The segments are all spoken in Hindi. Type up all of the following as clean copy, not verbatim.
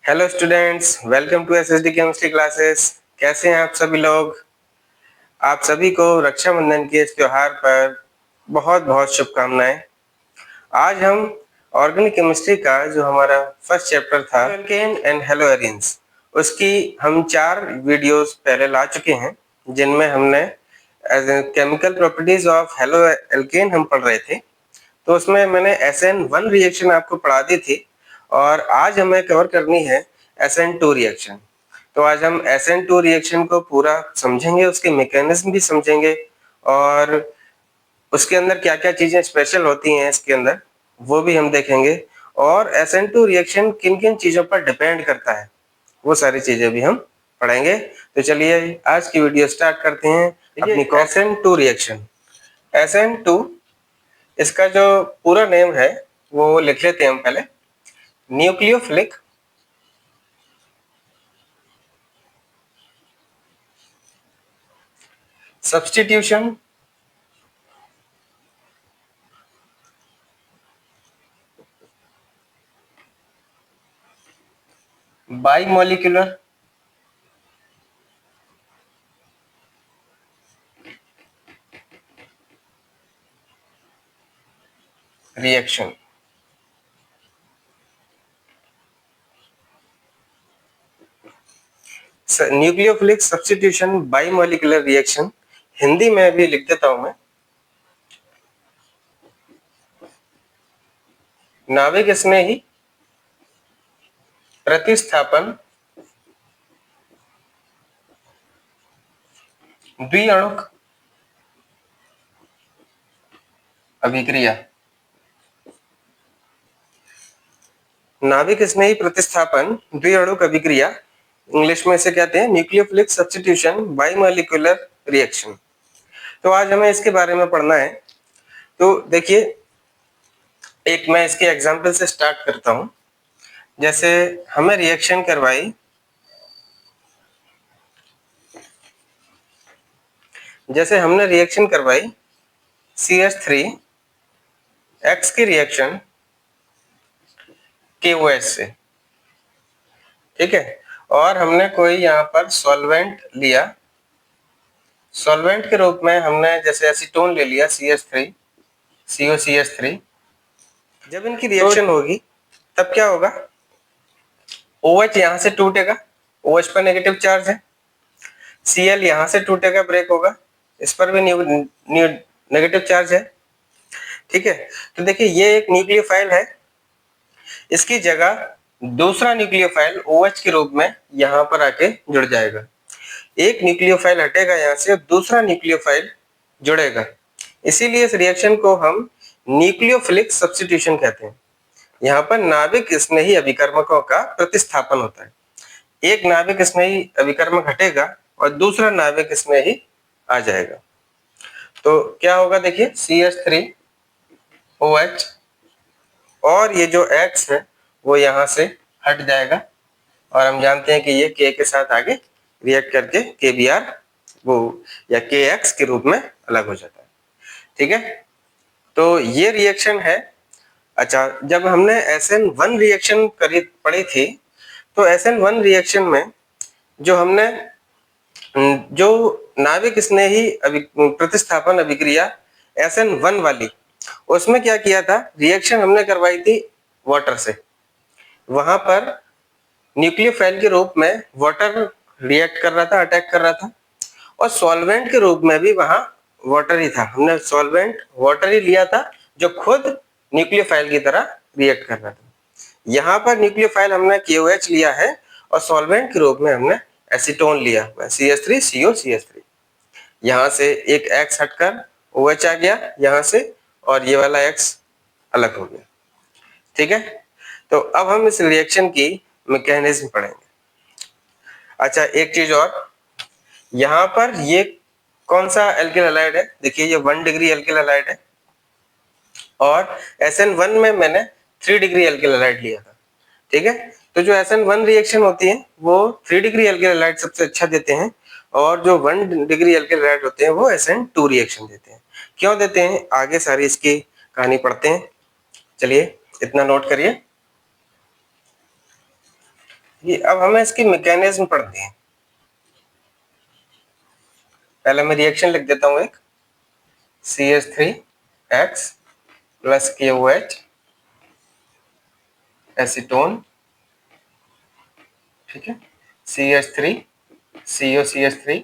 Hello students, welcome to SSD chemistry classes. कैसे हैं आप सभी लोग? आप सभी को रक्षाबंधन के इस त्योहार पर बहुत बहुत शुभकामनाएं। आज हम ऑर्गेनिक केमिस्ट्री का जो हमारा फर्स्ट चैप्टर था एल्केन एंड हेलोएरिन्स, उसकी हम 4 वीडियोस पहले ला चुके हैं, जिनमें हमने chemical properties of halo alkane हम पढ़ रहे थे। तो उसमें मैंने SN1 रिएक्शन आपको पढ़ा दी थी और आज हमें कवर करनी है SN2 रिएक्शन। तो आज हम SN2 रिएक्शन को पूरा समझेंगे, उसके मैकेनिज्म भी समझेंगे और उसके अंदर क्या क्या चीजें स्पेशल होती हैं इसके अंदर वो भी हम देखेंगे। और SN2 रिएक्शन किन किन चीजों पर डिपेंड करता है वो सारी चीजें भी हम पढ़ेंगे। तो चलिए आज की वीडियो स्टार्ट करते हैं अपनी SN2 रिएक्शन। SN2 इसका जो पूरा नेम है वो लिख लेते हैं हम पहले। Nucleophilic substitution bimolecular reaction. Nucleophilic substitution bimolecular reaction Hindi में भी लिख देता हूं मैं। नाभिक स्नेही प्रतिस्थापन द्विअणुक अभिक्रिया। नाभिक स्नेही प्रतिस्थापन द्विअणुक अभिक्रिया, इंग्लिश में इसे कहते हैं न्यूक्लियोफिलिक सब्स्टिट्यूशन बाइमोलिकुलर रिएक्शन। तो आज हमें इसके बारे में पढ़ना है। तो देखिए, एक मैं इसके एग्जांपल से स्टार्ट करता हूं। जैसे हमें रिएक्शन करवाई, जैसे हमने रिएक्शन करवाई CH3 X की रिएक्शन KOH से, ठीक है। और हमने कोई यहाँ पर सॉल्वेंट लिया, सॉल्वेंट के रूप में हमने जैसे एसीटोन ले लिया CH3 COCH3। जब इनकी रिएक्शन होगी तब क्या होगा, OH यहाँ से टूटेगा, OH पर नेगेटिव चार्ज है, Cl यहाँ से टूटेगा, ब्रेक होगा, इस पर भी नेगेटिव चार्ज है, ठीक है। तो देखिए ये एक न्यूक्लियोफाइल है, इसकी जगह दूसरा न्यूक्लियोफाइल OH के रूप में यहाँ पर आके जुड़ जाएगा। एक न्यूक्लियोफाइल हटेगा यहाँ से, दूसरा न्यूक्लियोफाइल जुड़ेगा। इसीलिए इस रिएक्शन को हम न्यूक्लियोफिलिक सब्स्टिट्यूशन कहते हैं। यहाँ पर नाभिक स्नेही अभिकर्मकों का प्रतिस्थापन होता है। एक नाभिक स्नेही अभिकर्मक हटेगा और दूसरा नाभिक स्नेही आ जाएगा। तो क्या होगा, देखिए CH3OH और ये जो X है वो यहाँ से हट जाएगा और हम जानते हैं कि ये K के साथ आगे रिएक्ट करके KBr वो या KX के रूप में अलग हो जाता है, ठीक है। तो ये रिएक्शन है। अच्छा, जब हमने SN1 रिएक्शन पढ़ी थी तो SN1 रिएक्शन में जो हमने जो नाभिक स्नेही प्रतिस्थापन अभिक्रिया SN1 वाली, उसमें क्या किया था, रिएक्शन हमने करवाई थी वाटर से। वहां पर न्यूक्लियोफाइल के रूप में वाटर रिएक्ट कर रहा था, अटैक कर रहा था, और सॉल्वेंट के रूप में भी वहां वाटर ही था। हमने सॉल्वेंट वाटर ही लिया था जो खुद न्यूक्लियोफाइल की तरह रिएक्ट कर रहा था। यहाँ पर न्यूक्लियोफाइल हमने KOH लिया है और सॉल्वेंट के रूप में हमने एसीटोन लिया, CH3COCH3। यहाँ से एक X हटकर OH आ गया यहाँ से, और ये वाला X अलग हो गया, ठीक है। तो अब हम इस रिएक्शन की मैकेनिज्म पढ़ेंगे। अच्छा, एक चीज और, यहाँ पर ये कौन सा एल्किल हैलाइड है, देखिए ये 1 डिग्री एल्किल हैलाइड है और SN1 में मैंने 3 डिग्री एल्किल हैलाइड लिया था, ठीक है। तो जो SN1 रिएक्शन होती है वो 3 डिग्री एल्किल हैलाइड सबसे अच्छा देते हैं, और जो 1 डिग्री एल्किल हैलाइड होते हैं वो SN2 रिएक्शन देते हैं। क्यों देते हैं, आगे सारी इसकी कहानी पढ़ते हैं। चलिए इतना नोट करिए। ये अब हमें इसकी मैकेनिज्म पढ़नी है। पहले मैं रिएक्शन लिख देता हूं एक, CH3X प्लस KOH एसीटोन, ठीक है, CH3 COCH3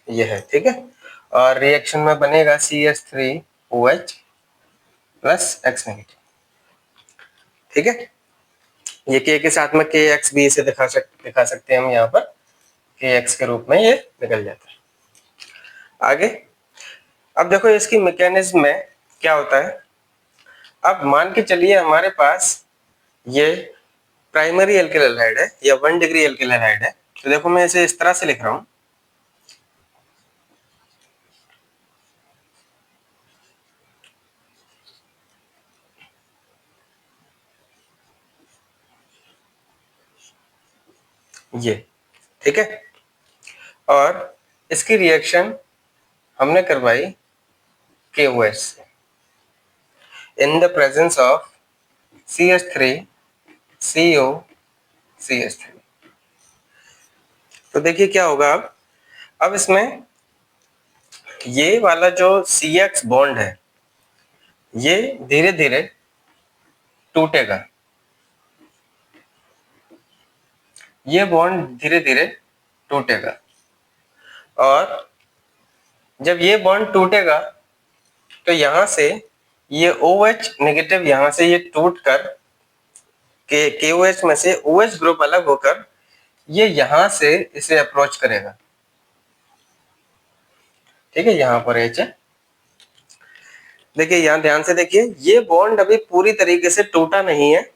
ये है, ठीक है। और रिएक्शन में बनेगा CH3OH प्लस X नेगेटिव, ठीक है। ये K के साथ में KX भी इसे दिखा सकते हैं हम यहाँ पर, KX के रूप में ये निकल जाता है। आगे अब देखो इसकी मैकेनिज्म में क्या होता है। अब मान के चलिए हमारे पास ये प्राइमरी एल्किल हैलाइड है या 1 डिग्री एल्किल हैलाइड है, तो देखो मैं इसे इस तरह से लिख रहा हूं, ये, ठीक है। और इसकी रिएक्शन हमने करवाई KOH से in the presence of CH3 COCH3। तो देखिए क्या होगा अब इसमें ये वाला जो CX बॉन्ड है ये धीरे धीरे टूटेगा, ये बॉन्ड धीरे धीरे टूटेगा, और जब ये बॉन्ड टूटेगा तो यहां से ये OH नेगेटिव यहां से ये टूट कर KOH में से OH ग्रुप अलग होकर ये यहां से इसे अप्रोच करेगा, ठीक है। यहां पर H है, देखिए यहां ध्यान से देखिए, ये बॉन्ड अभी पूरी तरीके से टूटा नहीं है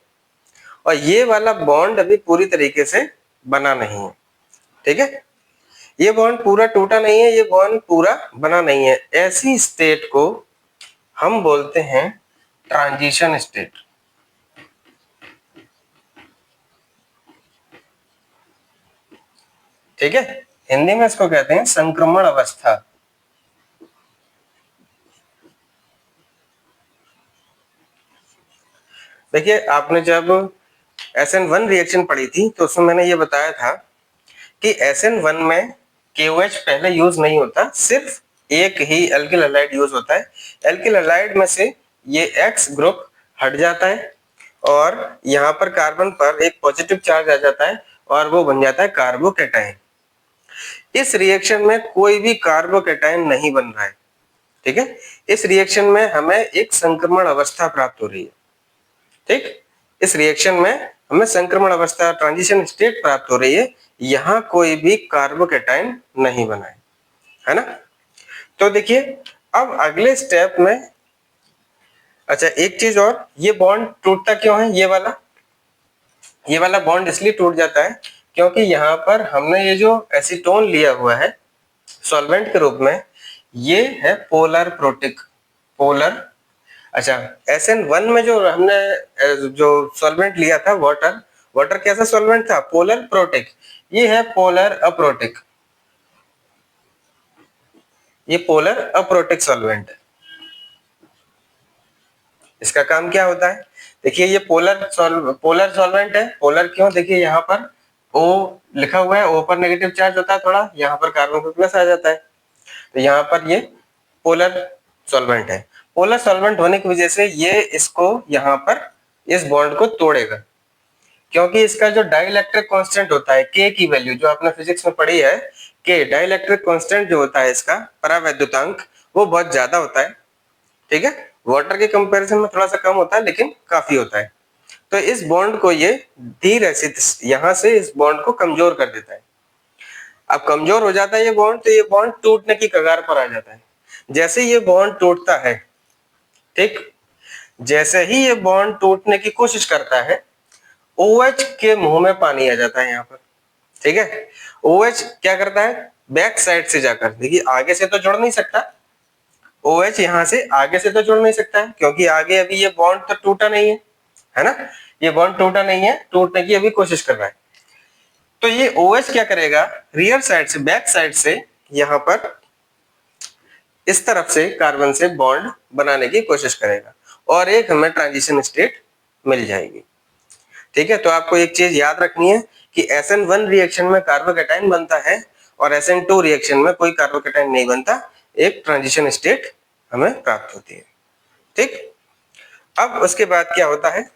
और ये वाला बॉन्ड अभी पूरी तरीके से बना नहीं है, ठीक है। ये बॉन्ड पूरा टूटा नहीं है, ये बॉन्ड पूरा बना नहीं है। ऐसी स्टेट को हम बोलते हैं ट्रांजिशन स्टेट, ठीक है। हिंदी में इसको कहते हैं संक्रमण अवस्था। देखिए आपने जब SN1 रिएक्शन पढ़ी थी तो उसमें मैंने ये बताया था कि SN1 में KOH पहले यूज नहीं होता, सिर्फ एक ही एल्किल हैलाइड यूज होता है। एल्किल हैलाइड में से ये X ग्रुप हट जाता है और यहाँ पर कार्बन पर एक पॉजिटिव चार्ज आ जाता है और वो बन जाता है कार्बोकैटायन। इस रिएक्शन में कोई भी कार्बोकैटायन नहीं बन रहा है, ठीक है। इस रिएक्शन में हमें एक संक्रमण अवस्था प्राप्त हो रही है, ठीक। इस रिएक्शन में हमें संक्रमण अवस्था ट्रांजिशन स्टेट प्राप्त हो रही है, यहाँ कोई भी कार्बोकैटायन नहीं बना है ना। तो देखिए अब अगले स्टेप में, अच्छा एक चीज और, ये बॉन्ड टूटता क्यों है, ये वाला बॉन्ड इसलिए टूट जाता है क्योंकि यहाँ पर हमने ये जो एसीटोन लिया हुआ है सॉल्वेंट के रूप में, ये है पोलर प्रोटिक, पोलर। अच्छा SN1 में जो हमने जो सॉल्वेंट लिया था वाटर, वाटर कैसा सॉल्वेंट था, पोलर प्रोटिक, ये है पोलर अप्रोटिक, ये पोलर अप्रोटिक सॉल्वेंट है। इसका काम क्या होता है, देखिए ये पोलर सॉल्वेंट है। पोलर क्यों, देखिए यहाँ पर O लिखा हुआ है, O पर नेगेटिव चार्ज होता है थोड़ा, यहाँ पर कार्बन पर प्लस आ जाता है, तो यहाँ पर ये पोलर सॉल्वेंट है। पोलर सॉल्वेंट होने की वजह से ये इसको यहाँ पर इस बॉन्ड को तोड़ेगा, क्योंकि इसका जो डाइलेक्ट्रिक कांस्टेंट होता है K की वैल्यू जो आपने फिजिक्स में पढ़ी है, K डाइलेक्ट्रिक कांस्टेंट जो होता है इसका परावैद्युतांक, वो बहुत ज्यादा होता है, ठीक है। वाटर के कंपैरिजन में थोड़ा सा कम होता है लेकिन काफी होता है। तो इस बॉन्ड को ये धीरे से यहाँ से इस बॉन्ड को कमजोर कर देता है। अब कमजोर हो जाता है ये बॉन्ड, तो ये बॉन्ड टूटने की कगार पर आ जाता है। जैसे ये बॉन्ड टूटता है, ठीक, जैसे ही ये बॉन्ड टूटने की कोशिश करता है, OH के मुंह में पानी आ जाता है यहाँ पर, ठीक है। OH क्या करता है, बैक साइड से जाकर, देखिए आगे से तो जुड़ नहीं सकता, OH यहाँ से आगे से तो जुड़ नहीं सकता है क्योंकि आगे अभी ये बॉन्ड तो टूटा नहीं है ना, ये बॉन्ड टूटा नहीं है, टूटने की अभी कोशिश कर रहा है। तो ये OH क्या करेगा, रियर साइड से, बैक साइड से यहाँ पर इस तरफ से कार्बन से बॉन्ड बनाने की कोशिश करेगा और एक हमें ट्रांजिशन स्टेट मिल जाएगी, ठीक है, तो आपको एक चीज याद रखनी है कि SN1 रिएक्शन में कार्बोकैटायन बनता है और SN2 रिएक्शन में कोई कार्बोकैटायन नहीं बनता, एक ट्रांजिशन स्टेट हमें प्राप्त होती है। ठीक, अब उसके बाद क्या होता है,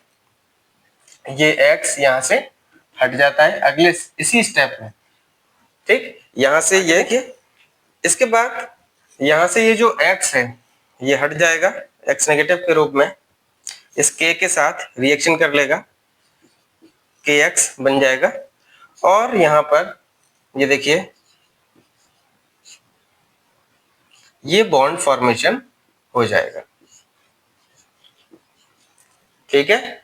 ये X यहां से हट जाता है अगले इसी स्टेप में। ठीक, यहां से ये कि इसके बाद यहां से ये जो X है ये हट जाएगा X नेगेटिव के रूप में, इस K के साथ रिएक्शन कर लेगा, KX बन जाएगा और यहां पर ये देखिए ये बॉन्ड फॉर्मेशन हो जाएगा। ठीक है,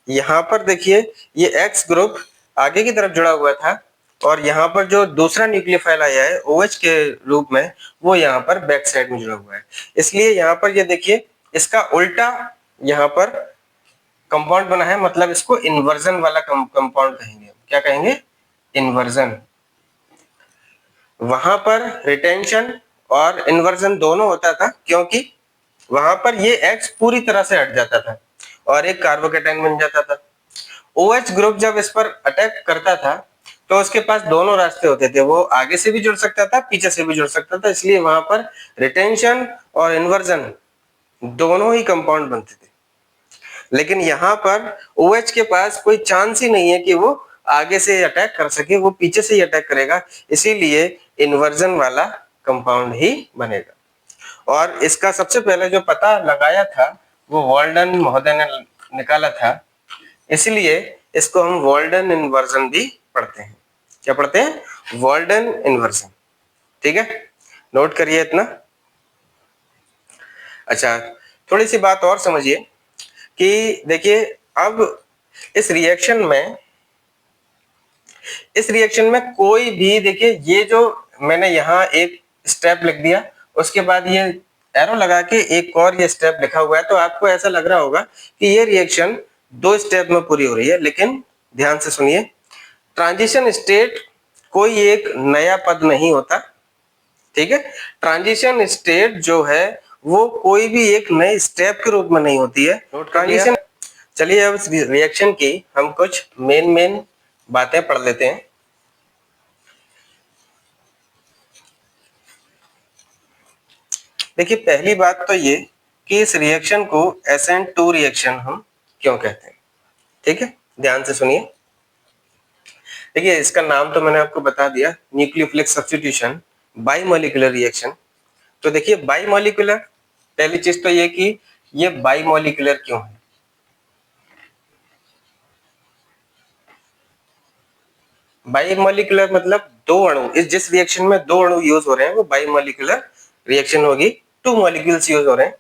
यहां पर देखिए ये X ग्रुप आगे की तरफ जुड़ा हुआ था और यहाँ पर जो दूसरा न्यूक्लियोफाइल आया है OH के रूप में वो यहाँ पर बैक साइड में जुड़ा हुआ है, इसलिए यहाँ पर ये देखिए इसका उल्टा यहाँ पर कंपाउंड बना है, मतलब इसको इन्वर्जन वाला कंपाउंड कहेंगे। क्या कहेंगे? इन्वर्जन। वहां पर रिटेंशन और इन्वर्जन दोनों होता था क्योंकि वहां पर ये X पूरी तरह से हट जाता था और एक कार्बोकैटायन बन जाता था। OH ग्रुप जब इस पर अटैक करता था तो उसके पास दोनों रास्ते होते थे, वो आगे से भी जुड़ सकता था, पीछे से भी जुड़ सकता था, इसलिए वहां पर रिटेंशन और इन्वर्जन दोनों ही कंपाउंड बनते थे। लेकिन यहाँ पर OH के पास कोई चांस ही नहीं है कि वो आगे से अटैक कर सके, वो पीछे से ही अटैक करेगा, इसीलिए इन्वर्जन वाला कंपाउंड ही बनेगा। और इसका सबसे पहले जो पता लगाया था वो वाल्डन महोदय ने निकाला था, इसलिए इसको हम वाल्डन इन्वर्जन भी पढ़ते हैं। क्या पढ़ते हैं? Walden inversion. ठीक है, नोट करिए इतना। अच्छा, थोड़ी सी बात और समझिए कि देखिए अब इस रिएक्शन में कोई भी, देखिए ये जो मैंने यहाँ एक स्टेप लिख दिया, उसके बाद ये एरो लगा के एक और ये स्टेप लिखा हुआ है, तो आपको ऐसा लग रहा होगा कि ये रिएक्शन 2 स्टेप में पूरी हो रही है, लेकिन ध्यान से सुनिए, ट्रांजिशन स्टेट कोई एक नया पद नहीं होता। ठीक है, ट्रांजिशन स्टेट जो है वो कोई भी एक नए स्टेप के रूप में नहीं होती है। ट्रांजिशन, चलिए अब इस रिएक्शन की हम कुछ मेन बातें पढ़ लेते हैं। देखिए पहली बात तो ये कि इस रिएक्शन को SN2 रिएक्शन हम क्यों कहते हैं। ठीक है, ध्यान से सुनिए। देखिए इसका नाम तो मैंने आपको बता दिया, न्यूक्लियोफिलिक सब्स्टिट्यूशन बाइमोलिकुलर रिएक्शन। तो देखिए बाइमोलिकुलर, पहली चीज तो ये कि ये बाइमोलिकुलर क्यों है। बाइमोलिकुलर मतलब दो अणु, इस जिस रिएक्शन में दो अणु यूज हो रहे हैं वो बाइमोलिकुलर रिएक्शन होगी, 2 मॉलिक्यूल्स यूज हो रहे हैं।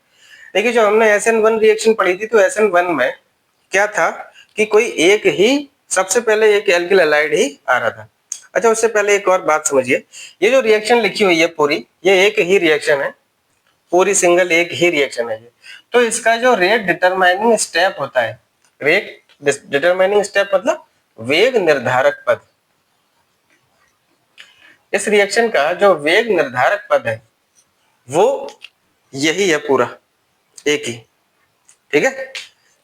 देखिए जो हमने SN1 रिएक्शन पढ़ी थी तो SN1 में क्या था कि कोई एक ही, सबसे पहले एक एल्किल हैलाइड ही आ रहा था। अच्छा, उससे पहले एक और बात समझिए, ये जो रिएक्शन लिखी हुई है पूरी, ये एक ही रिएक्शन है, पूरी सिंगल एक ही रिएक्शन है ये। तो इसका जो रेट डिटरमाइनिंग स्टेप होता है, रेट डिटरमाइनिंग स्टेप मतलब वेग निर्धारक पद, इस रिएक्शन का जो वेग निर्धारक पद है वो यही है, पूरा एक ही। ठीक है,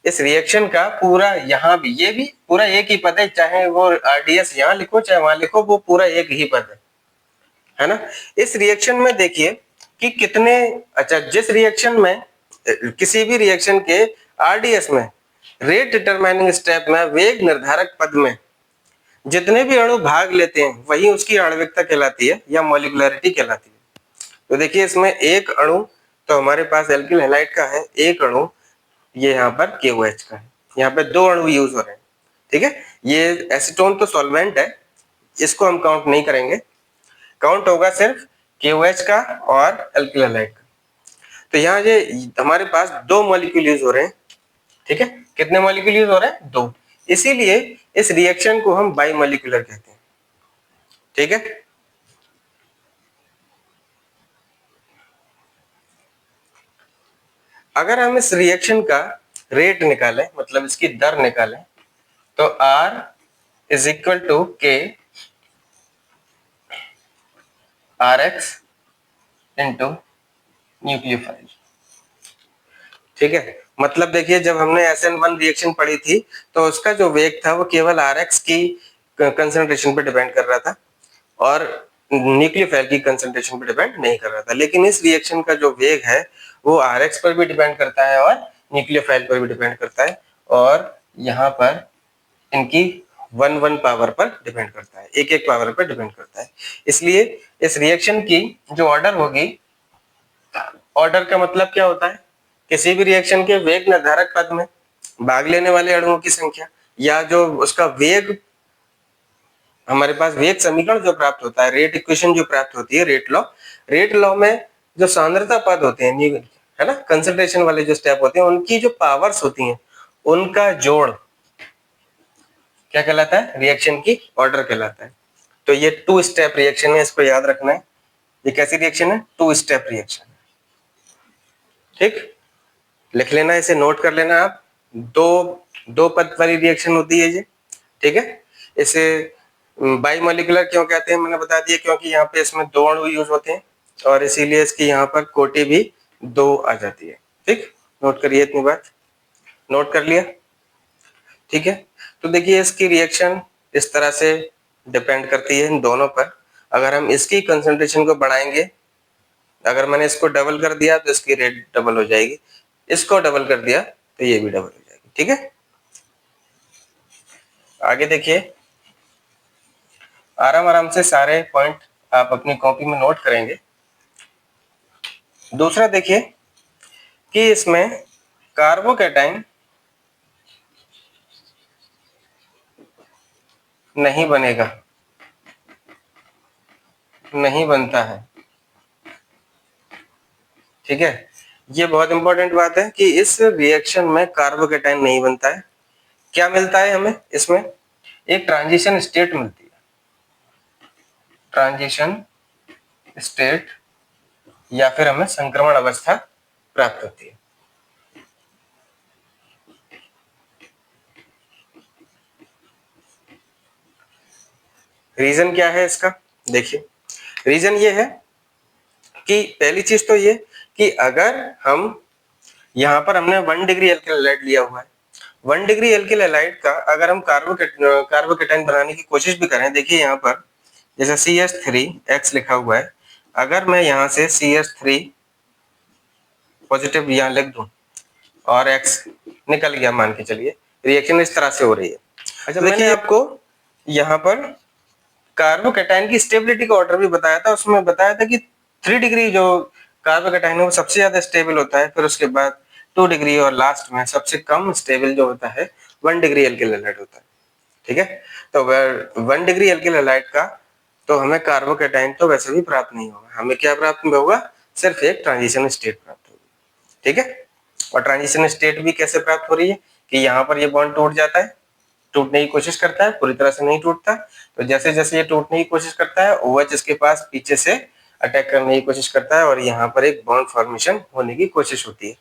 इस रिएक्शन का पूरा, यहाँ भी ये भी पूरा एक ही पद है, चाहे वो RDS यहाँ लिखो चाहे वहां लिखो, वो पूरा एक ही पद है ना। इस रिएक्शन में देखिए कि कितने, अच्छा जिस रिएक्शन में किसी भी रिएक्शन के RDS में रेट डिटरमाइनिंग स्टेप में वेग निर्धारक पद में जितने भी अणु भाग लेते हैं वही उसकी आणविकता कहलाती है या मॉलिक्यूलरिटी कहलाती है। तो देखिए इसमें एक अणु तो हमारे पास एल्किल हैलाइड का है, एक अणु ये यहाँ पर KOH का है, यहाँ पे दो अणु यूज हो रहे हैं। ठीक है, ये एसीटोन तो सॉल्वेंट है, इसको हम काउंट नहीं करेंगे, काउंट होगा सिर्फ KOH का और एल्किल हैलाइड का। तो यहाँ ये हमारे पास दो मॉलिक्यूल यूज हो रहे हैं। ठीक है, कितने मॉलिक्यूल यूज हो रहे हैं? दो, इसीलिए इस रिएक्शन को हम बाइमॉलिक्यूलर कहते हैं। ठीक है, अगर हम इस रिएक्शन का रेट निकालें, मतलब इसकी दर निकालें, तो R is equal to K RX into nucleophile. ठीक है, मतलब देखिए जब हमने SN1 रिएक्शन पढ़ी थी तो उसका जो वेग था वो केवल Rx की कंसंट्रेशन पे डिपेंड कर रहा था और न्यूक्लियोफाइल की कंसंट्रेशन पे डिपेंड नहीं कर रहा था। लेकिन इस रिएक्शन का जो वेग है वो Rx पर भी डिपेंड करता है और न्यूक्लियोफाइल पर भी डिपेंड करता है और यहाँ पर इनकी 1-1 पावर पर डिपेंड करता है, एक-एक पावर पर डिपेंड करता है। इसलिए इस रिएक्शन की जो ऑर्डर होगी, ऑर्डर का मतलब क्या होता है? किसी भी रिएक्शन के वेग निर्धारक पद में भाग लेने वाले अणुओं की संख्या या जो उसका वेग, हमारे पास वेग समीकरण जो प्राप्त होता है, रेट इक्वेशन जो प्राप्त होती है, रेट लॉ में जो सांद्रता पद होते हैं, है ना, कंसंट्रेशन वाले जो स्टेप होते हैं, उनकी जो पावर्स होती हैं, उनका जोड़ क्या कहलाता है? रिएक्शन की ऑर्डर कहलाता है। तो ये 2 स्टेप रिएक्शन है, इसको याद रखना है। ये कैसी रिएक्शन है? 2 स्टेप रिएक्शन। ठीक, लिख लेना, इसे नोट कर लेना आप। दो पद वाली रिएक्शन होती है ये, ठीक है। इसे बाइमोलिकुलर क्यों कहते हैं मैंने बता दिया, क्योंकि यहाँ पे इसमें 2 अणु यूज होते हैं और इसीलिए इसकी यहाँ पर कोटि भी 2 आ जाती है। ठीक, नोट करिए, इतनी बात नोट कर लिया, ठीक है। तो देखिए इसकी रिएक्शन इस तरह से डिपेंड करती है इन दोनों पर। अगर हम इसकी कंसंट्रेशन को बढ़ाएंगे, अगर मैंने इसको डबल कर दिया तो इसकी रेट डबल हो जाएगी, इसको डबल कर दिया तो ये भी डबल हो जाएगी, ठीक है। आगे देखिए, आराम आराम से सारे पॉइंट आप अपनी कॉपी में नोट करेंगे। दूसरा देखिए कि इसमें कार्बोकैटायन नहीं बनेगा, नहीं बनता है, ठीक है। ये बहुत इंपॉर्टेंट बात है कि इस रिएक्शन में कार्बोकैटायन नहीं बनता है। क्या मिलता है हमें? इसमें एक ट्रांजिशन स्टेट मिलती है, ट्रांजिशन स्टेट, या फिर हमें संक्रमण अवस्था प्राप्त होती है। रीजन क्या है इसका? देखिए, रीजन ये है कि पहली चीज तो ये कि अगर हम यहाँ पर हमने 1 डिग्री एल्किल हैलाइड लिया हुआ है, 1 डिग्री एल्किल हैलाइड का अगर हम कार्बोकैटायन बनाने की कोशिश भी करें, देखिए यहाँ पर जैसे CH3X लिखा हुआ है, अगर मैं यहाँ से CH3 पॉजिटिव यहाँ लिख दूं और X निकल गया, मान के चलिए रिएक्शन इस तरह से हो रही है। अच्छा, मैंने आपको यहाँ पर कार्बोकैटायन की स्टेबिलिटी का ऑर्डर भी बताया था, उसमें बताया था कि 3 डिग्री जो कार्बोकैटायन है वो सबसे ज्यादा स्टेबल होता है, फिर उसके बाद 2 डिग्री और लास्ट में सबसे कम स्टेबल जो होता है 1 डिग्री एल्किल हैलाइड होता है, ठीक है। तो 1 डिग्री एल्किल हैलाइड का तो हमें कार्बोकैटायन तो वैसे भी प्राप्त नहीं होगा, हमें क्या प्राप्त होगा? सिर्फ एक ट्रांजिशन स्टेट प्राप्त होगी, ठीक है। और ट्रांजिशन स्टेट भी कैसे प्राप्त हो रही है कि यहाँ पर ये बॉन्ड टूट जाता है, टूटने की कोशिश करता है, पूरी तरह से नहीं टूटता। तो जैसे जैसे ये टूटने की कोशिश करता है, OH इसके पास पीछे से अटैक करने की कोशिश करता है और यहाँ पर एक बॉन्ड फॉर्मेशन होने की कोशिश होती है।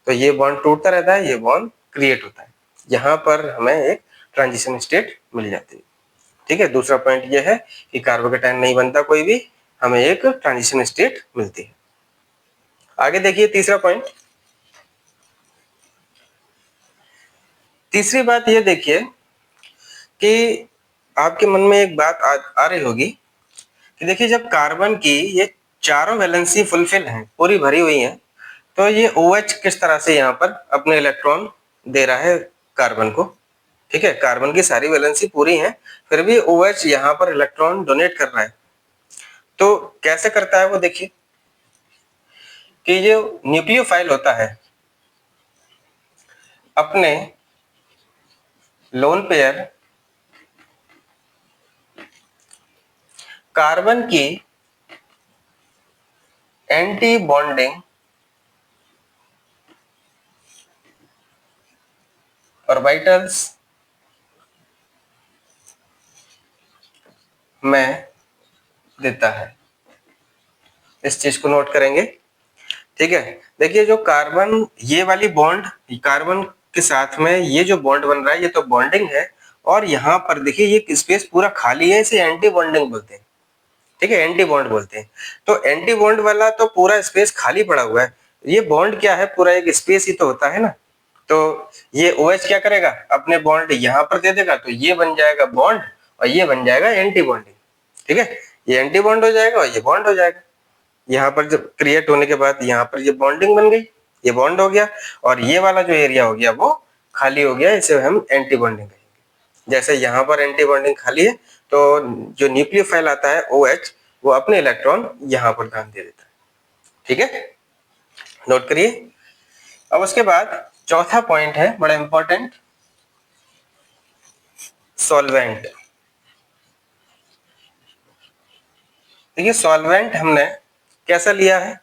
तो ये बॉन्ड टूटता रहता है, ये बॉन्ड क्रिएट होता है, यहाँ पर हमें एक ट्रांजिशन स्टेट मिल जाती है, ठीक है। दूसरा पॉइंट ये है कि कार्बोकैटायन नहीं बनता कोई भी, हमें एक ट्रांजिशन स्टेट मिलती है। आगे देखिए तीसरा पॉइंट। तीसरी बात ये देखिए कि आपके मन में एक बात आ रही होगी कि देखिए जब कार्बन की ये चारों वैलेंसी फुलफिल हैं, पूरी भरी हुई हैं, तो ये OH किस तरह से यहाँ पर अपने इलेक्ट्रॉन दे रहा है कार्बन को, ठीक है। कार्बन की सारी वैलेंसी पूरी है, फिर भी OH यहाँ पर इलेक्ट्रॉन डोनेट कर रहा है। तो कैसे करता है वो? देखिए कि जो न्यूक्लियोफाइल होता है अपने लोन पेयर कार्बन की एंटी बॉन्डिंग ऑर्बिटल्स में देता है। इस चीज को नोट करेंगे, ठीक है। देखिए जो कार्बन, ये वाली बॉन्ड कार्बन के साथ में ये जो बॉन्ड बन रहा है ये तो बॉन्डिंग है, और यहाँ पर देखिए ये स्पेस पूरा खाली है, इसे एंटी बॉन्डिंग बोलते हैं, ठीक है, एंटी बॉन्ड बोलते हैं। तो एंटी बॉन्ड वाला तो पूरा स्पेस खाली पड़ा हुआ है, ये बॉन्ड क्या है, पूरा एक स्पेस ही तो होता है ना। तो ये OH क्या करेगा, अपने बॉन्ड यहाँ पर दे देगा, तो ये बन जाएगा बॉन्ड और ये बन जाएगा एंटी बॉन्डिंग। ठीक है, ये एंटी बॉन्ड हो जाएगा और ये बॉन्ड हो जाएगा। यहाँ पर जब क्रिएट होने के बाद यहाँ पर ये बॉन्डिंग बन गई, ये बॉन्ड हो गया, और ये वाला जो एरिया हो गया वो खाली हो गया, इसे हम एंटी बॉन्डिंग कहेंगे। जैसे यहाँ पर एंटी बॉन्डिंग खाली है, तो जो न्यूक्लियोफाइल आता है OH, वो अपने इलेक्ट्रॉन यहाँ पर दान दे देता है। ठीक है, नोट करिए। अब उसके बाद चौथा पॉइंट है बड़ा इंपॉर्टेंट, सॉल्वेंट। देखिए सॉल्वेंट हमने कैसा लिया है,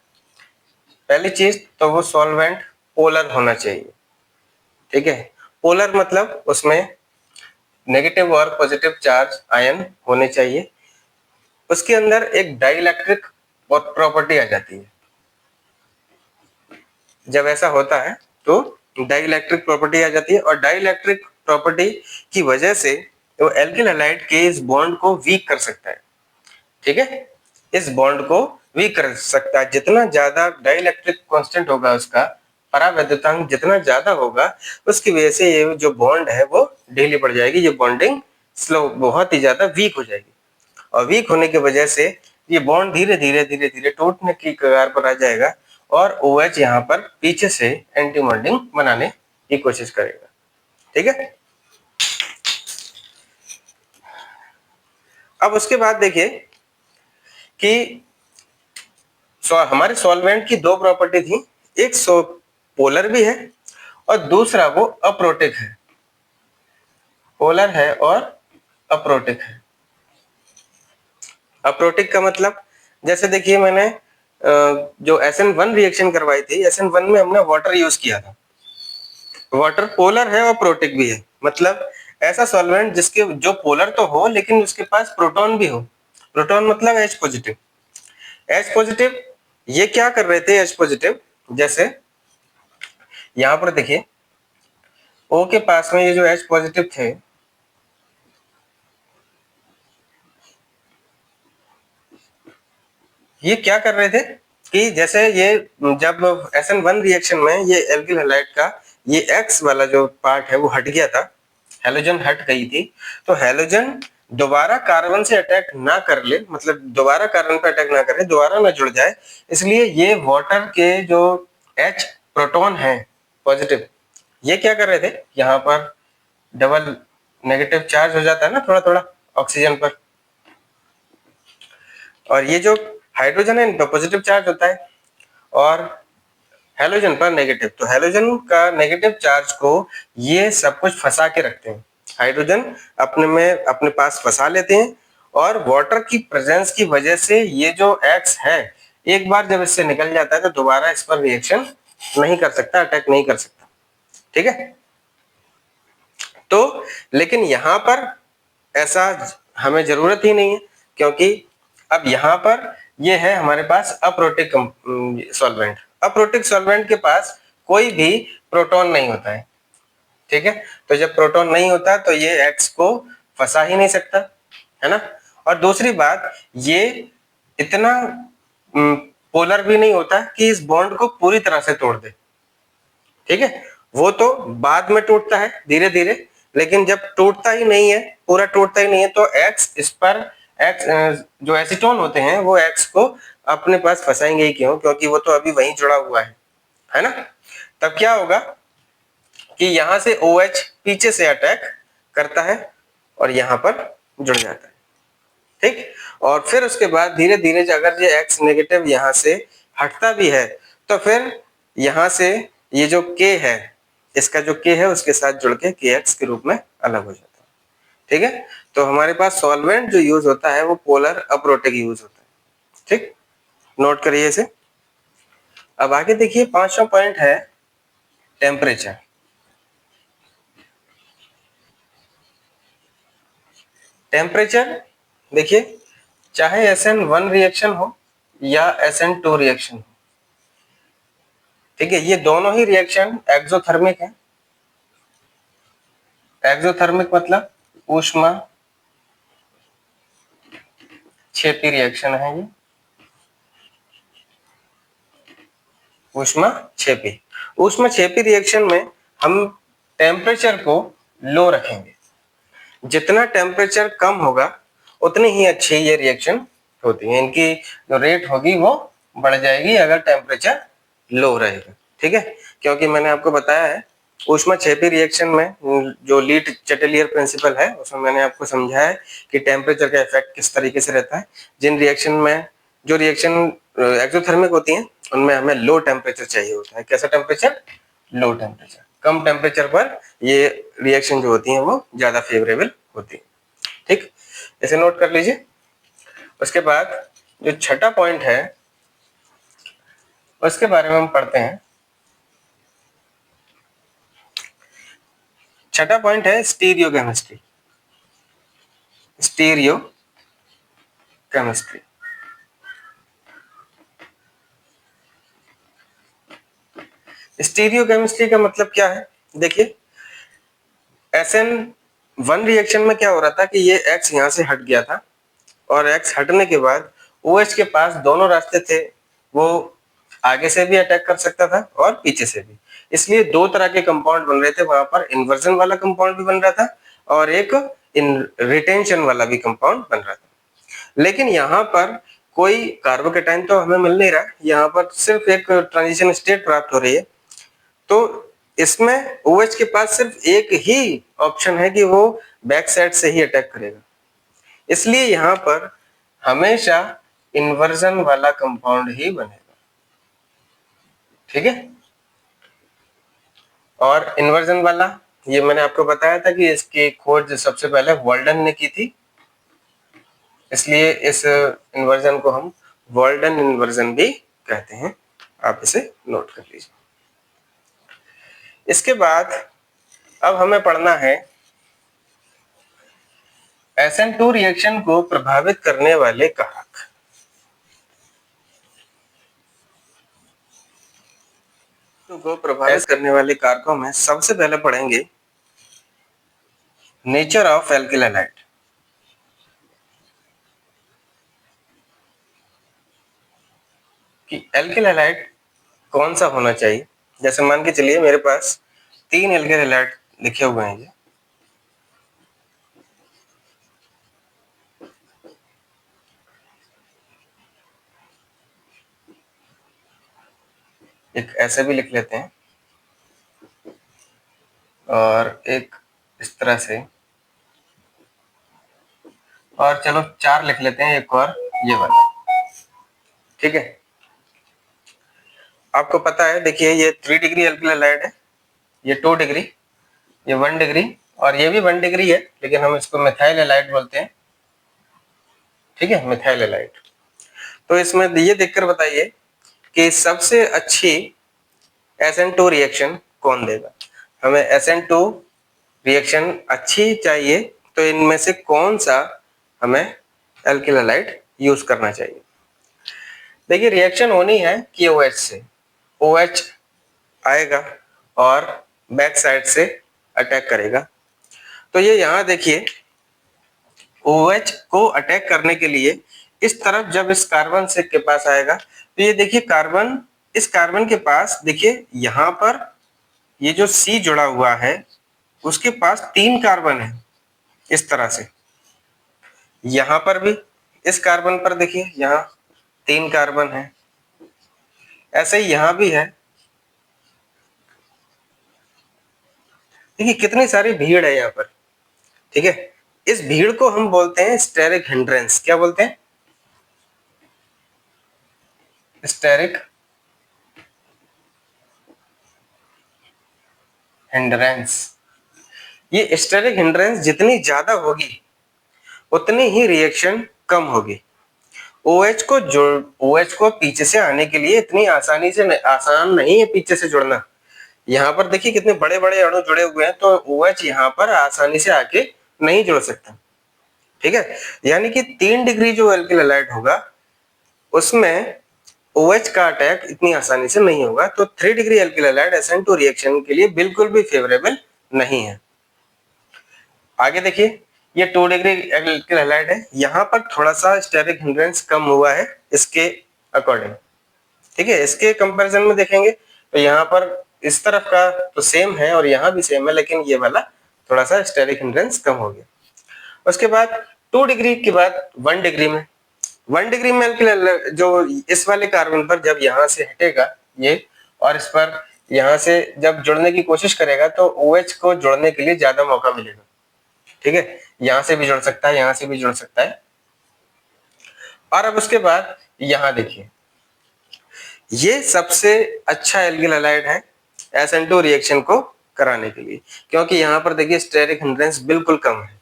पहली चीज तो वो सॉल्वेंट पोलर होना चाहिए। ठीक है, पोलर मतलब उसमें नेगेटिव और पॉजिटिव चार्ज आयन होने चाहिए। उसके अंदर एक डाइइलेक्ट्रिक प्रॉपर्टी आ जाती है। जब ऐसा होता है तो डाइइलेक्ट्रिक प्रॉपर्टी आ जाती है, और डाइइलेक्ट्रिक प्रॉपर्टी की वजह से वो एल्किल हैलाइड के इस बॉन्ड को वीक कर सकता है। ठीक है, इस बॉन्ड को वीक कर सकता है। जितना ज्यादा डाइइलेक्ट्रिक कांस्टेंट होगा उसका, परावैद्युतांक जितना ज्यादा होगा, उसकी वजह से ये जो बॉन्ड है वो ढीली पड़ जाएगी, ये बॉन्डिंग स्लो, बहुत ही ज्यादा वीक हो जाएगी। और वीक होने की वजह से ये बॉन्ड धीरे धीरे टूटने की कगार पर आ जाएगा, और OH यहाँ पर पीछे से एंटी बॉन्डिंग बनाने की कोशिश करेगा। ठीक है, अब उसके बाद देखिए कि हमारे सॉल्वेंट की दो प्रॉपर्टी थी, एक पोलर भी है और दूसरा वो अप्रोटिक है। पोलर है और अप्रोटिक है। अप्रोटिक का मतलब, जैसे देखिए मैंने जो SN1 रिएक्शन करवाई थी, SN1 में हमने वाटर यूज किया था। वाटर पोलर है और प्रोटिक भी है, मतलब ऐसा सॉल्वेंट जिसके जो पोलर तो हो लेकिन उसके पास प्रोटॉन भी हो। प्रोटॉन मतलब H पॉजिटिव। H पॉजिटिव ये क्या कर रहे थे, H पॉजिटिव जैसे यहां पर देखिए O के पास में ये जो H पॉजिटिव थे, ये क्या कर रहे थे कि जैसे ये जब SN1 रिएक्शन में ये एल्किल हैलाइड का ये X वाला जो पार्ट है वो हट गया था, हैलोजन हट गई थी, तो हैलोजन दोबारा कार्बन से अटैक ना कर ले, मतलब दोबारा कार्बन पे अटैक ना करे, दोबारा ना जुड़ जाए, इसलिए ये वाटर के जो H प्रोटॉन है पॉजिटिव, ये क्या कर रहे थे, यहाँ पर डबल नेगेटिव चार्ज हो जाता है ना थोड़ा थोड़ा ऑक्सीजन पर, और ये जो हाइड्रोजन है इन पर पॉजिटिव चार्ज होता है और हैलोजन पर नेगेटिव, तो हैलोजन का नेगेटिव चार्ज को ये सब कुछ फंसा के रखते हैं। हाइड्रोजन अपने में अपने पास फंसा लेते हैं, और वाटर की प्रेजेंस की वजह से ये जो X है, एक बार जब इससे निकल जाता है तो दोबारा इस पर रिएक्शन नहीं कर सकता, अटैक नहीं कर सकता। ठीक है, तो लेकिन यहाँ पर ऐसा हमें जरूरत ही नहीं है, क्योंकि अब यहाँ पर ये है हमारे पास अप्रोटिक सॉल्वेंट। अप्रोटिक सॉल्वेंट के पास कोई भी प्रोटॉन नहीं होता है। ठीक है, तो जब प्रोटॉन नहीं होता तो ये X को फंसा ही नहीं सकता, है ना। और दूसरी बात, ये इतना पोलर भी नहीं होता कि इस बॉन्ड को पूरी तरह से तोड़ दे। ठीक है, वो तो बाद में टूटता है धीरे धीरे, लेकिन जब टूटता ही नहीं है, पूरा टूटता ही नहीं है, तो X इस पर जो एसीटोन होते हैं वो X को अपने पास फंसाएंगे ही क्यों, क्योंकि वो तो अभी वहीं जुड़ा हुआ है ना। तब क्या होगा कि यहां से OH पीछे से अटैक करता है और यहां पर जुड़ जाता है। ठीक, और फिर उसके बाद धीरे धीरे अगर ये X नेगेटिव यहां से हटता भी है, तो फिर यहां से ये जो K है, इसका जो K है उसके साथ जुड़ के KX के रूप में अलग हो जाता है। ठीक है, तो हमारे पास सॉल्वेंट जो यूज होता है वो पोलर अप्रोटिक यूज होता है। ठीक, नोट करिए इसे। अब आगे देखिए, पांचवा पॉइंट है टेम्परेचर। टेम्परेचर देखिए, चाहे SN1 रिएक्शन हो या SN2 रिएक्शन हो, ठीक है, ये दोनों ही रिएक्शन एक्सोथर्मिक है। एक्सोथर्मिक मतलब ऊष्मा क्षेपी रिएक्शन है ये। ऊष्माक्षेपी। ऊष्माक्षेपी रिएक्शन में हम टेम्परेचर को लो रखेंगे। जितना टेम्परेचर कम होगा उतनी ही अच्छी ये रिएक्शन होती है। इनकी जो रेट होगी वो बढ़ जाएगी अगर टेम्परेचर लो रहेगा। ठीक है, क्योंकि मैंने आपको बताया है ऊष्माक्षेपी रिएक्शन में जो लीट चटेलियर प्रिंसिपल है उसमें मैंने आपको समझाया है कि टेम्परेचर का इफेक्ट किस तरीके से रहता है। जिन रिएक्शन में जो रिएक्शन एक्सोथर्मिक होती हैं उनमें हमें लो टेम्परेचर चाहिए होता है। कैसा टेम्परेचर? Low temperature. कम टेम्परेचर पर ये रिएक्शन जो होती हैं वो ज्यादा फेवरेबल होती है। ठीक, इसे नोट कर लीजिए। उसके बाद जो छठा पॉइंट है उसके बारे में हम पढ़ते हैं। छठा पॉइंट है स्टीरियोकेमिस्ट्री। स्टीरियोकेमिस्ट्री स्टीरियोकेमिस्ट्री का मतलब क्या है? देखिए, SN1 रिएक्शन में क्या हो रहा था कि ये X यहाँ से हट गया था और X हटने के बाद OH के पास दोनों रास्ते थे। वो आगे से भी अटैक कर सकता था और पीछे से भी। इसलिए दो तरह के कंपाउंड बन रहे थे वहां पर। इन्वर्जन वाला कंपाउंड भी बन रहा था और एक रिटेंशन वाला भी कंपाउंड बन रहा था। लेकिन यहाँ पर कोई कार्बोकेटाइन तो हमें मिल नहीं रहा, यहाँ पर सिर्फ एक ट्रांजिशन स्टेट प्राप्त हो रही है। तो इसमें OH के पास सिर्फ एक ही ऑप्शन है कि वो बैक साइड से ही अटैक करेगा। इसलिए यहाँ पर हमेशा इन्वर्जन वाला कंपाउंड ही बनेगा। ठीक है, और इन्वर्जन वाला ये मैंने आपको बताया था कि इसकी खोज सबसे पहले वाल्डन ने की थी, इसलिए इस इन्वर्जन को हम वाल्डन इन्वर्जन भी कहते हैं। आप इसे नोट कर लीजिए। इसके बाद अब हमें पढ़ना है SN2 रिएक्शन को प्रभावित करने वाले कारक। को प्रभावित करने वाले कारकों में सबसे पहले पढ़ेंगे नेचर ऑफ एल्किल हैलाइड। कि एल्किल हैलाइड कौन सा होना चाहिए। जैसे मान के चलिए मेरे पास 3 एल्किल हैलाइड लिखे हुए हैं। एक ऐसे भी लिख लेते हैं और एक इस तरह से, और चलो 4 लिख लेते हैं, एक और ये वाला। ठीक है, आपको पता है, देखिए ये 3 डिग्री एल्किल हैलाइड है, ये 2 डिग्री, ये 1 डिग्री और ये भी 1 डिग्री है, लेकिन हम इसको मिथाइल हैलाइड बोलते हैं। ठीक है, मिथाइल हैलाइड। तो इसमें ये देखकर बताइए कि सबसे अच्छी SN2 रिएक्शन कौन देगा। हमें SN2 रिएक्शन अच्छी चाहिए तो इनमें से कौन सा हमें एल्किल हैलाइड यूज करना चाहिए। देखिए, रिएक्शन होनी है KOH से, OH आएगा और बैक साइड से अटैक करेगा। तो ये यहाँ देखिए, OH को अटैक करने के लिए इस तरफ जब इस कार्बन से के पास आएगा तो ये देखिए कार्बन, इस कार्बन के पास देखिए यहाँ पर ये जो C जुड़ा हुआ है उसके पास 3 कार्बन है इस तरह से। यहाँ पर भी इस कार्बन पर देखिए यहाँ 3 कार्बन है, ऐसे ही यहाँ भी है। देखिए कितनी सारी भीड़ है यहाँ पर। ठीक है, इस भीड़ को हम बोलते हैं स्टेरिक हिंड्रेंस। क्या बोलते हैं? Steric hindrance. ये स्टेरिक हिंड्रेंस जितनी ज्यादा होगी उतनी ही रिएक्शन कम होगी। OH को पीछे से आने के लिए इतनी आसानी से आसान नहीं है पीछे से जुड़ना। यहाँ पर देखिए कितने बड़े बड़े अणु जुड़े हुए हैं, तो OH यहाँ पर आसानी से आके नहीं जुड़ सकता। ठीक है, यानी कि 3 डिग्री जो एल्किल हैलाइड होगा उसमें OH का अटैक इतनी आसानी से नहीं होगा। तो 3 degree alkyl halide SN2 reaction के लिए बिल्कुल भी फेवरेबल नहीं है। आगे देखिए, ये 2 डिग्री एल्किल हैलाइड है, यहाँ पर थोड़ा सा स्टेरिक हिंड्रेंस कम हुआ है इसके अकॉर्डिंग। ठीक है। इसके कंपैरिजन में देखेंगे तो यहाँ पर इस तरफ का तो सेम है और यहाँ भी सेम है, लेकिन ये वाला थोड़ा सा स्टेरिक हिंड्रेंस कम हो गया। उसके बाद 2 डिग्री के बाद 1 डिग्री में 1 डिग्री में जो इस वाले कार्बन पर जब यहाँ से हटेगा ये और इस पर यहाँ से जब जुड़ने की कोशिश करेगा तो OH को जुड़ने के लिए ज्यादा मौका मिलेगा। ठीक है, यहाँ से भी जुड़ सकता है, यहाँ से भी जुड़ सकता है। और अब उसके बाद यहाँ देखिए, ये सबसे अच्छा एल्किल हैलाइड है SN2 रिएक्शन को कराने के लिए, क्योंकि यहाँ पर देखिए स्टेरिक हिंड्रेंस बिल्कुल कम है।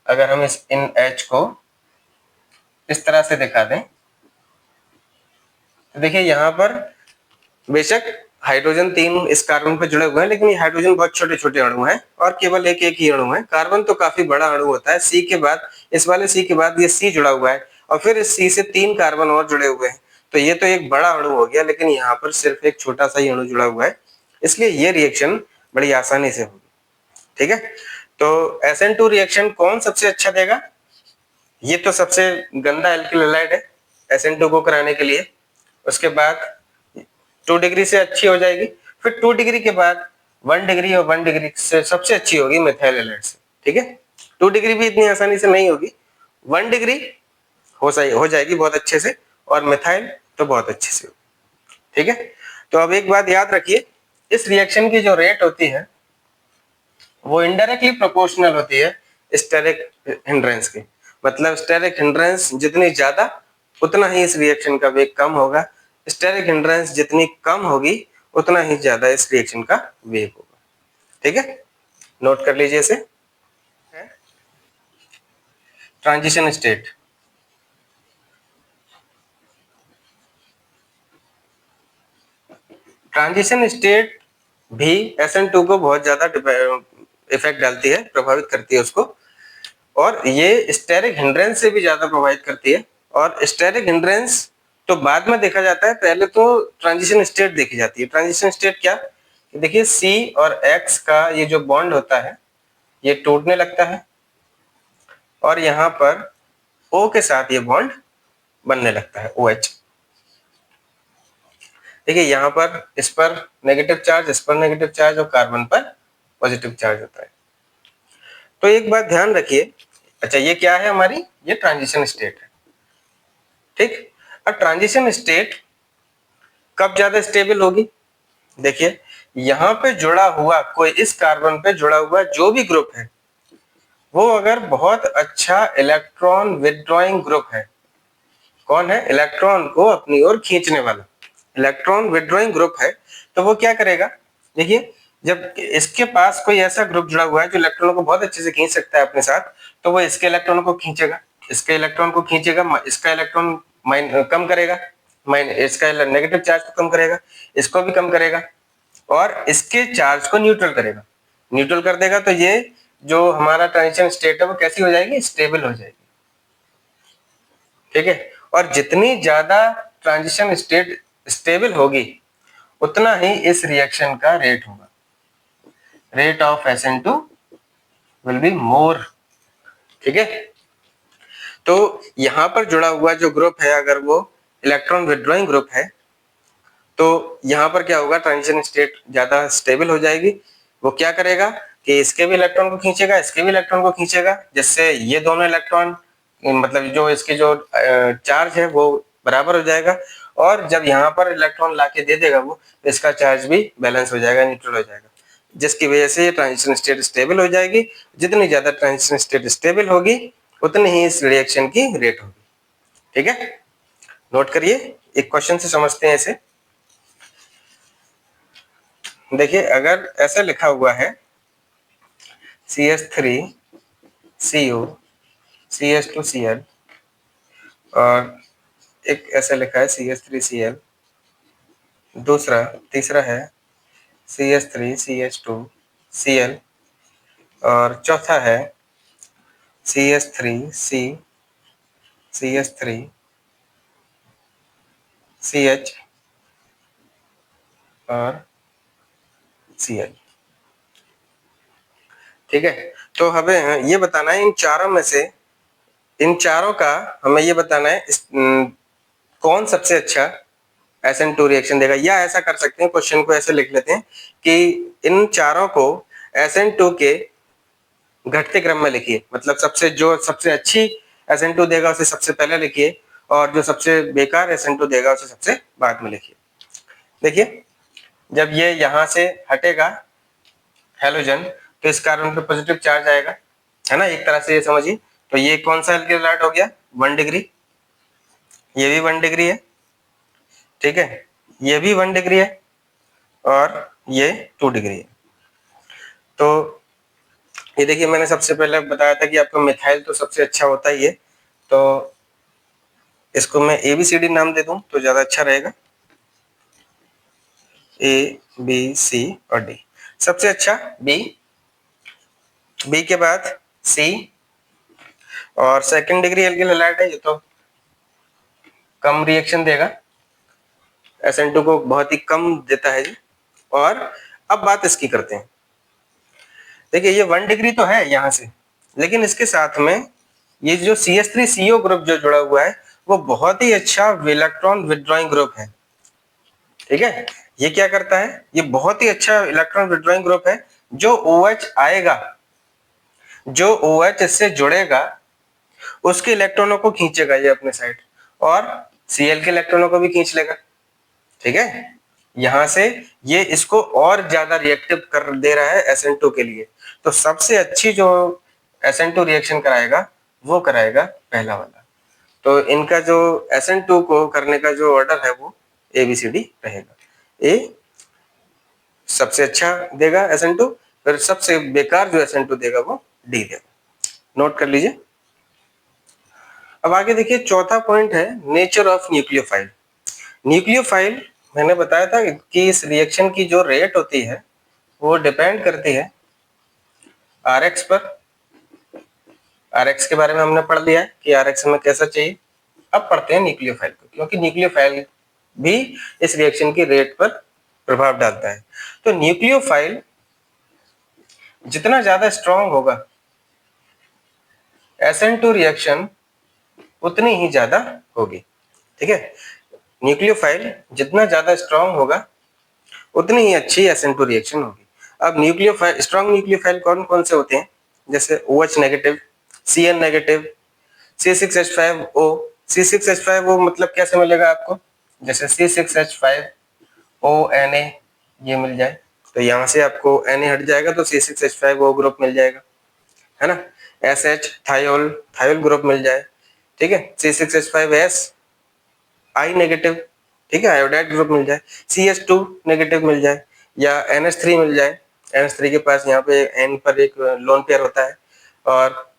अगर हम इस इन H को इस तरह से दिखा दें तो देखिए यहाँ पर बेशक हाइड्रोजन 3 इस कार्बन पर जुड़े हुए हैं, लेकिन ये हाइड्रोजन बहुत छोटे छोटे अणु हैं और केवल एक ही अणु है। कार्बन तो काफी बड़ा अणु होता है। C के बाद, इस वाले C के बाद ये C जुड़ा हुआ है और फिर इस C से 3 कार्बन और जुड़े हुए हैं, तो ये तो एक बड़ा अणु हो गया, लेकिन यहाँ पर सिर्फ एक छोटा सा ही अणु जुड़ा हुआ है, इसलिए ये रिएक्शन बड़ी आसानी से होगी। ठीक है, तो SN2 रिएक्शन कौन सबसे अच्छा देगा? ये तो सबसे गंदा एल्किल हैलाइड है SN2 को कराने के लिए। उसके बाद 2 डिग्री से अच्छी हो जाएगी, फिर 2 डिग्री के बाद 1 डिग्री और 1 डिग्री से सबसे अच्छी होगी मिथाइल हैलाइड से। ठीक है, 2 डिग्री भी इतनी आसानी से नहीं होगी, 1 डिग्री हो जाएगी बहुत अच्छे से और मिथाइल तो बहुत अच्छे से। ठीक है, तो अब एक बात याद रखिए, इस रिएक्शन की जो रेट होती है वो इनडायरेक्टली प्रोपोर्शनल होती है स्टेरिक हिंड्रेंस की। मतलब स्टेरिक हिंड्रेंस जितनी ज्यादा उतना ही इस रिएक्शन का वेग कम होगा, स्टेरिक हिंड्रेंस जितनी कम होगी उतना ही ज्यादा इस रिएक्शन का वेग होगा। ठीक है, नोट कर लीजिए इसे। ट्रांजिशन स्टेट, ट्रांजिशन स्टेट भी SN2 को बहुत ज्यादा इफेक्ट डालती है, प्रभावित करती है उसको, और ये स्टेरिक हिंड्रेंस से भी ज्यादा प्रभावित करती है। और स्टेरिक हिंड्रेंस तो बाद में देखा जाता है, पहले तो ट्रांजिशन स्टेट देखी जाती है। ट्रांजिशन स्टेट क्या? देखिए C और X का ये जो बॉन्ड होता है ये टूटने लगता है और यहाँ पर O के साथ ये बॉन्ड बनने लगता है, OH। देखिए यहाँ पर इस पर नेगेटिव चार्ज, इस पर नेगेटिव चार्ज और कार्बन पर पॉजिटिव चार्ज होता है। तो एक बात ध्यान रखिए, अच्छा ये क्या है हमारी? ये ट्रांजिशन स्टेट है। ठीक, अब ट्रांजिशन स्टेट कब ज्यादा स्टेबल होगी? देखिए यहाँ पे जुड़ा हुआ कोई, इस कार्बन पे जुड़ा हुआ जो भी ग्रुप है वो अगर बहुत अच्छा इलेक्ट्रॉन विथड्रॉइंग ग्रुप है, कौन है? इलेक्ट्रॉन को अपनी ओर खींचने वाला इलेक्ट्रॉन विथड्रॉइंग ग्रुप है, तो वो क्या करेगा? देखिए जब इसके पास कोई ऐसा ग्रुप जुड़ा हुआ है जो इलेक्ट्रॉनों को बहुत अच्छे से खींच सकता है अपने साथ, तो वो इसके इलेक्ट्रॉनों को खींचेगा, इसके इलेक्ट्रॉन को खींचेगा, इसका इलेक्ट्रॉन कम करेगा, इसका नेगेटिव चार्ज को कम करेगा, इसको भी कम करेगा और इसके चार्ज को न्यूट्रल करेगा। न्यूट्रल कर देगा तो ये जो हमारा ट्रांजिशन स्टेट है वो कैसी हो जाएगी? स्टेबल हो जाएगी। ठीक है, और जितनी ज्यादा ट्रांजिशन स्टेट स्टेबल होगी उतना ही इस रिएक्शन का रेट होगा। Rate of SN2 will be more. ठीक है, तो यहां पर जुड़ा हुआ जो ग्रुप है अगर वो इलेक्ट्रॉन विथड्रॉइंग ग्रुप है तो यहां पर क्या होगा? ट्रांजिशन स्टेट ज्यादा स्टेबल हो जाएगी। वो क्या करेगा कि इसके भी इलेक्ट्रॉन को खींचेगा, इसके भी इलेक्ट्रॉन को खींचेगा, जिससे ये दोनों इलेक्ट्रॉन मतलब जो इसके जो चार्ज है वो बराबर हो जाएगा और जब यहाँ पर इलेक्ट्रॉन लाके दे देगा वो, तो इसका चार्ज भी बैलेंस हो जाएगा, न्यूट्रल हो जाएगा, जिसकी वजह से ट्रांजिशन स्टेट स्टेबल हो जाएगी। जितनी ज्यादा ट्रांजिशन स्टेट स्टेबल होगी उतनी ही इस रिएक्शन की रेट होगी। ठीक है, नोट करिए, एक क्वेश्चन से समझते हैं इसे। देखिए अगर ऐसा लिखा हुआ है CH3CO CH2Cl और एक ऐसा लिखा है CH3Cl, दूसरा तीसरा है CH3CH2Cl और चौथा है CH3C CH3CH और Cl। ठीक है, तो हमें ये बताना है इन चारों में से, इन चारों का हमें ये बताना है कौन सबसे अच्छा SN2 रिएक्शन देगा। या ऐसा कर सकते हैं, क्वेश्चन को ऐसे लिख लेते हैं कि इन चारों को SN2 के घटते क्रम में लिखिए, मतलब सबसे अच्छी SN2 देगा उसे सबसे पहले लिखिए, और जो सबसे बेकार SN2 देगा उसे सबसे बाद में लिखिए। देखिए, जब ये यहां से हटेगा हैलोजन, तो इस कार्बन पे पॉजिटिव चार्ज आएगा, है ना, एक तरह से ये समझिए। तो ये कौन सा एल्किल हैलाइड हो गया, 1 डिग्री, ये भी 1 डिग्री है, ठीक है, ये भी 1 डिग्री है, और ये 2 डिग्री है। तो ये देखिए, मैंने सबसे पहले बताया था कि आपका मिथाइल तो सबसे अच्छा होता ही है, तो इसको मैं ABCD नाम दे दूं तो ज्यादा अच्छा रहेगा, A B C और D। सबसे अच्छा बी के बाद C, और सेकंड डिग्री एल्किल हैलाइड है, ये तो कम रिएक्शन देगा, SN2 को बहुत ही कम देता है जी। और अब बात इसकी करते हैं। देखिए, ये 1 डिग्री तो है यहाँ से, लेकिन इसके साथ में ये जो CH3CO ग्रुप जो जुड़ा हुआ है, वो बहुत ही अच्छा इलेक्ट्रॉन विथड्रॉइंग ग्रुप है, ठीक है। ये क्या करता है, ये बहुत ही अच्छा इलेक्ट्रॉन विथड्रॉइंग ग्रुप है। जो OH आएगा, जो OH इससे जुड़ेगा, उसके इलेक्ट्रॉनों को खींचेगा ये अपने साइड, और Cl के इलेक्ट्रॉनों को भी खींच लेगा, ठीक है। यहां से ये इसको और ज्यादा रिएक्टिव कर दे रहा है SN2 के लिए। तो सबसे अच्छी जो SN2 रिएक्शन कराएगा, वो कराएगा पहला वाला। तो इनका जो SN2 को करने का जो ऑर्डर है, वो ABCD रहेगा। ए सबसे अच्छा देगा SN2, फिर सबसे बेकार जो SN2 देगा वो D देगा। नोट कर लीजिए। अब आगे देखिए, चौथा पॉइंट है नेचर ऑफ न्यूक्लियोफाइल। न्यूक्लियोफाइल मैंने बताया था कि इस रिएक्शन की जो रेट होती है, वो डिपेंड करती है Rx पर। Rx के बारे में हमने पढ़ लिया है कि Rx हमें कैसा चाहिए। अब पढ़ते हैं न्यूक्लियोफाइल को, क्योंकि न्यूक्लियोफाइल भी इस रिएक्शन की रेट पर प्रभाव डालता है। तो न्यूक्लियोफाइल जितना ज्यादा स्ट्रांग होगा, SN2 रिएक्शन उतनी ही ज्यादा होगी, ठीक है। न्यूक्लियोफाइल जितना ज्यादा स्ट्रांग होगा, उतनी ही अच्छी SN2 रिएक्शन होगी। अब न्यूक्लियोफाइल, स्ट्रांग न्यूक्लियोफाइल कौन कौन से होते हैं, जैसे OH negative, Cn negative, C6H5O। C6H5O मतलब कैसे मिलेगा आपको, जैसे C6H5ONa ये मिल जाए, तो यहाँ से आपको Na हट जाएगा तो C6H5O ग्रुप मिल जाएगा, है ना। SH थायोल, थायोल ग्रुप मिल जाए, ठीक है। C6H5S आई नेगेटिव, ठीक है, आयोडाइड ग्रुप मिल जाए। CH2 नेगेटिव मिल जाए, या NH3 मिल जाए। NH3 के पास यहाँ पे N पर एक लोन पेयर होता है, और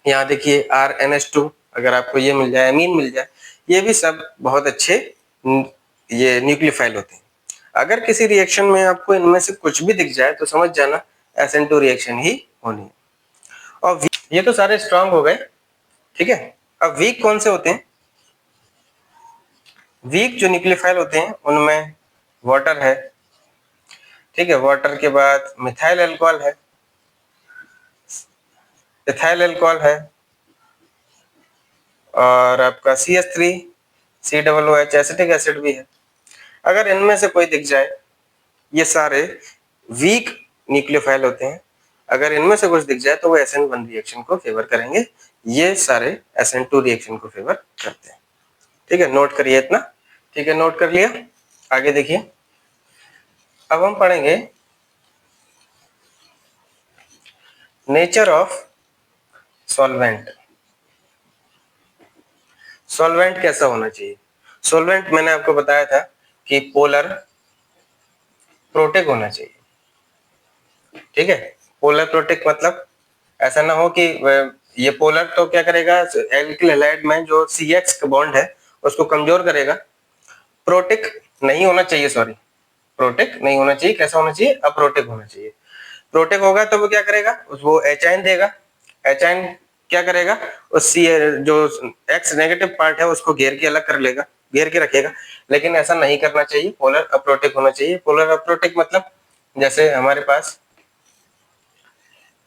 यहाँ देखिए RNH2, अगर आपको ये मिल जाए, अमीन मिल जाए, ये भी सब बहुत अच्छे ये न्यूक्लियोफाइल होते हैं। अगर किसी रिएक्शन में आपको इनमें से कुछ भी दिख जाए, तो समझ जाना SN2 रिएक्शन ही होनी है। और ये तो सारे स्ट्रांग हो गए, ठीक है। अब वीक कौन से होते हैं, वीक जो न्यूक्लियोफाइल होते हैं उनमें वाटर है, ठीक है। वाटर के बाद मिथाइल अल्कोहल है, इथाइल अल्कोहल है, और आपका CH3 COOH एसिटिक एसिड भी है। अगर इनमें से कोई दिख जाए, ये सारे वीक न्यूक्लियोफाइल होते हैं। अगर इनमें से कुछ दिख जाए तो वो SN1 रिएक्शन को फेवर करेंगे, ये सारे SN2 रिएक्शन को फेवर करते हैं, ठीक है। नोट करिए इतना, ठीक है, नोट कर लिया। आगे देखिए, अब हम पढ़ेंगे नेचर ऑफ सॉल्वेंट। सॉल्वेंट कैसा होना चाहिए, सॉल्वेंट मैंने आपको बताया था कि पोलर प्रोटिक होना चाहिए, ठीक है। पोलर प्रोटिक मतलब ऐसा ना हो कि ये पोलर तो क्या करेगा, एल्किल हैलाइड में जो CX का बॉन्ड है उसको कमजोर करेगा। प्रोटिक नहीं होना चाहिए, सॉरी, प्रोटिक नहीं होना चाहिए। कैसा होना चाहिए, अप्रोटिक होना चाहिए। प्रोटिक होगा तो वो क्या करेगा, वो एचाइन देगा। एचाइन क्या करेगा, उस जो X नेगेटिव पार्ट है उसको घेर के अलग कर लेगा, घेर के रखेगा। लेकिन ऐसा नहीं करना चाहिए, पोलर अप्रोटिक होना चाहिए। पोलर अप्रोटिक मतलब जैसे हमारे पास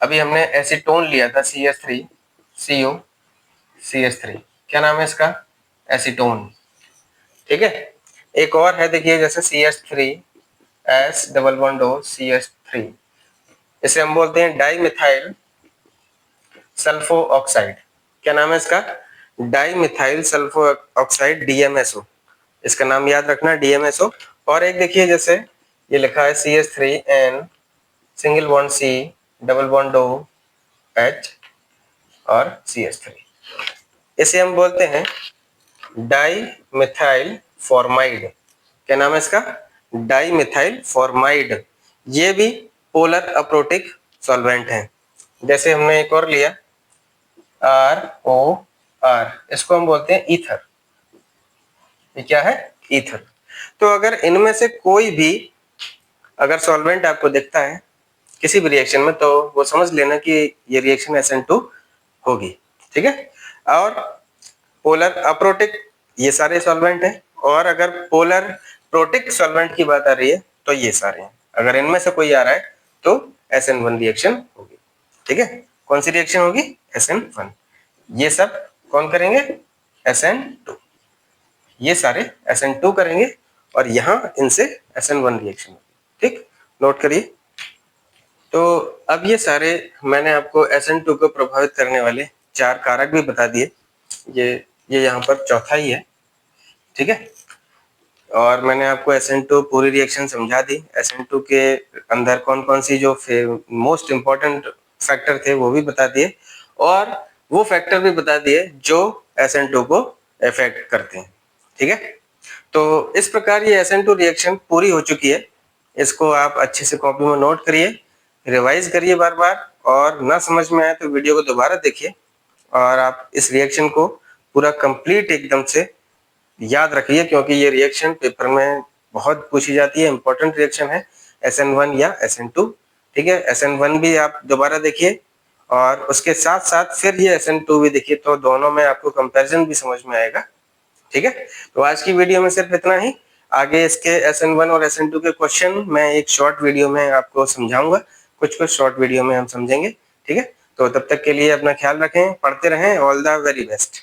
अभी हमने एसीटोन लिया था, CH3CO CH3, क्या नाम है इसका, एसीटोन, ठीक है। एक और है देखिए, जैसे CH3 double bond O CH3, इसे हम बोलते हैं डाई मिथाइल सल्फो ऑक्साइड। क्या नाम है इसका? Di methyl sulpho oxide, DMSO। इसका नाम याद रखना, DMSO। और एक देखिए, जैसे ये लिखा है CH3N single bond C double bond O H और CH3, इसे हम बोलते हैं डाई मिथाइल फॉर्माइड। क्या नाम है इसका? Dimethyl formamide. ये भी पोलर अप्रोटिक सॉल्वेंट है। जैसे हमने एक और लिया ROR, इसको हम बोलते हैं ईथर। ये क्या है? ईथर। तो अगर इनमें से कोई भी अगर सॉल्वेंट आपको दिखता है किसी भी रिएक्शन में, तो वो समझ लेना कि ये रिएक्शन SN2 होगी। ठीक है। और पोलर अप्रोटिक ये सारे सॉल्वेंट हैं, और अगर पोलर प्रोटिक सॉल्वेंट की बात आ रही है तो ये सारे हैं। अगर इनमें से कोई आ रहा है तो SN1 रिएक्शन होगी। ठीक है। कौन सी रिएक्शन होगी? SN1। ये सब कौन करेंगे? SN2। ये सारे SN2 करेंगे, और यहाँ इनसे SN1 रिएक्शन होगी। ठीक, नोट करिए। तो अब ये सारे मैंने आपको SN2 को प्रभावित करने वाले 4 कारक भी बता दिए। ये यहाँ पर चौथा ही है। ठीक है। और मैंने आपको SN2 पूरी रिएक्शन समझा दी। SN2 के अंदर कौन कौन सी जो मोस्ट इम्पोर्टेंट फैक्टर थे वो भी बता दिए, और वो फैक्टर भी बता दिए जो SN2 को इफेक्ट करते हैं। ठीक है। तो इस प्रकार ये SN2 रिएक्शन पूरी हो चुकी है। इसको आप अच्छे से कॉपी में नोट करिए, रिवाइज करिए बार बार, और ना समझ में आए तो वीडियो को दोबारा देखिए, और आप इस रिएक्शन को पूरा कंप्लीट एकदम से याद रखिए, क्योंकि ये रिएक्शन पेपर में बहुत पूछी जाती है। इंपॉर्टेंट रिएक्शन है SN1 या SN2। ठीक है। SN1 भी आप दोबारा देखिए, और उसके साथ साथ फिर ये SN2 भी देखिए, तो दोनों में आपको कंपैरिजन भी समझ में आएगा। ठीक है। तो आज की वीडियो में सिर्फ इतना ही। आगे इसके SN1 और SN2 के क्वेश्चन मैं एक शॉर्ट वीडियो में आपको समझाऊंगा। कुछ शॉर्ट वीडियो में हम समझेंगे। ठीक है। तो तब तक के लिए अपना ख्याल रखें, पढ़ते रहें। All the very best.